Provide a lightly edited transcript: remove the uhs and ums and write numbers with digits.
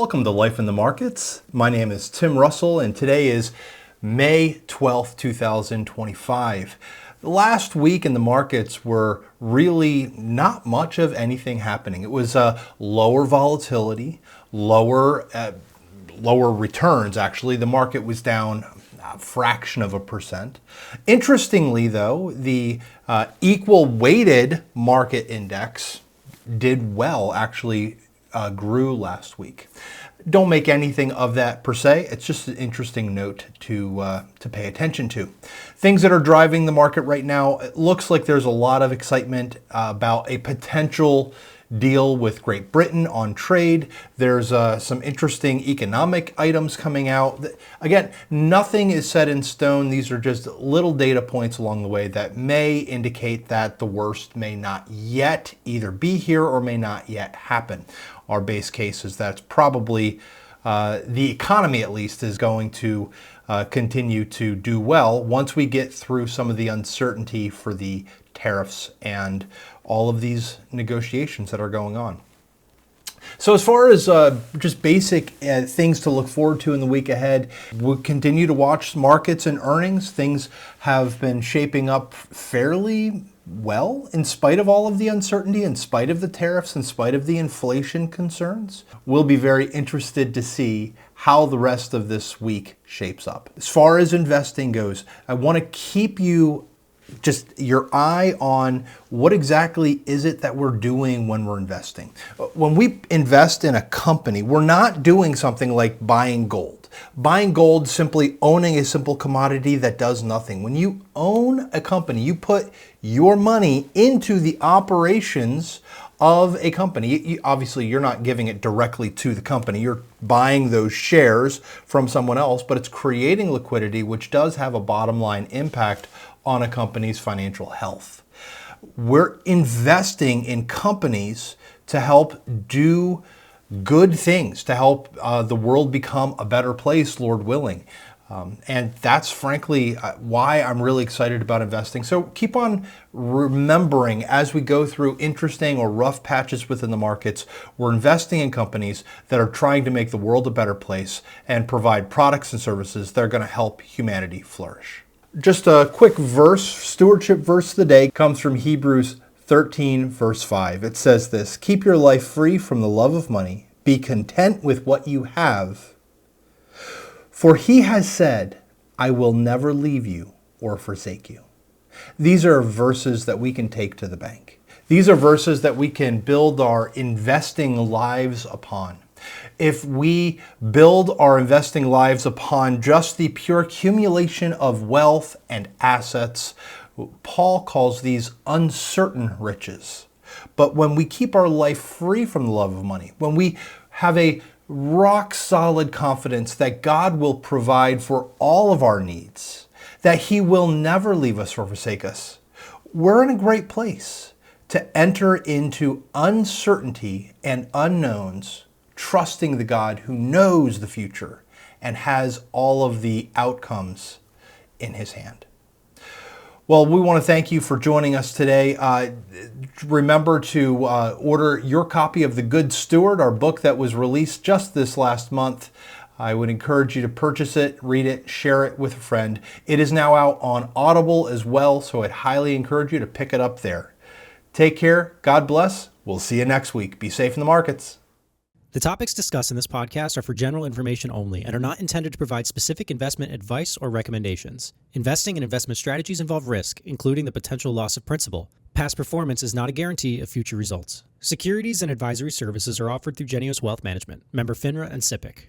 Welcome to Life in the Markets. My name is Tim Russell, and today is May 12th, 2025. Last week in the markets were really not much of anything happening. It was lower volatility, lower returns, actually. The market was down a fraction of a percent. Interestingly, though, the equal weighted market index did well, actually grew last week. Don't make anything of that per se. It's just an interesting note to pay attention to. Things that are driving the market right now, it looks like there's a lot of excitement about a potential deal with Great Britain on trade. There's some interesting economic items coming out. Again, nothing is set in stone. These are just little data points along the way that may indicate that the worst may not yet either be here or may not yet happen. Our base case is that's probably the economy, at least, is going to continue to do well once we get through some of the uncertainty for the tariffs and all of these negotiations that are going on. So as far as just basic things to look forward to in the week ahead, we'll continue to watch markets and earnings. Things have been shaping up fairly well in spite of all of the uncertainty, in spite of the tariffs, in spite of the inflation concerns. We'll be very interested to see how the rest of this week shapes up. As far as investing goes, I want to keep you just your eye on what exactly is it that we're doing when we're investing. When we invest in a company, we're not doing something like buying gold. Buying gold, simply owning a simple commodity that does nothing. When you own a company, you put your money into the operations of a company. Obviously, you're not giving it directly to the company. You're buying those shares from someone else, but it's creating liquidity, which does have a bottom line impact on a company's financial health. We're investing in companies to help do good things, to help the world become a better place, Lord willing. And that's frankly why I'm really excited about investing. So keep on remembering as we go through interesting or rough patches within the markets, we're investing in companies that are trying to make the world a better place and provide products and services that are going to help humanity flourish. Just a quick verse, stewardship verse of the day, comes from Hebrews 13, verse 5. It says this: "Keep your life free from the love of money. Be content with what you have. For he has said, I will never leave you or forsake you." These are verses that we can take to the bank. These are verses that we can build our investing lives upon. If we build our investing lives upon just the pure accumulation of wealth and assets, Paul calls these uncertain riches. But when we keep our life free from the love of money, when we have a rock solid confidence that God will provide for all of our needs, that he will never leave us or forsake us, we're in a great place to enter into uncertainty and unknowns, trusting the God who knows the future and has all of the outcomes in his hand. Well, we want to thank you for joining us today. Remember to order your copy of The Good Steward, our book that was released just this last month. I would encourage you to purchase it, read it, share it with a friend. It is now out on Audible as well, so I'd highly encourage you to pick it up there. Take care. God bless. We'll see you next week. Be safe in the markets. The topics discussed in this podcast are for general information only and are not intended to provide specific investment advice or recommendations. Investing and investment strategies involve risk, including the potential loss of principal. Past performance is not a guarantee of future results. Securities and advisory services are offered through Genius Wealth Management, member FINRA and SIPC.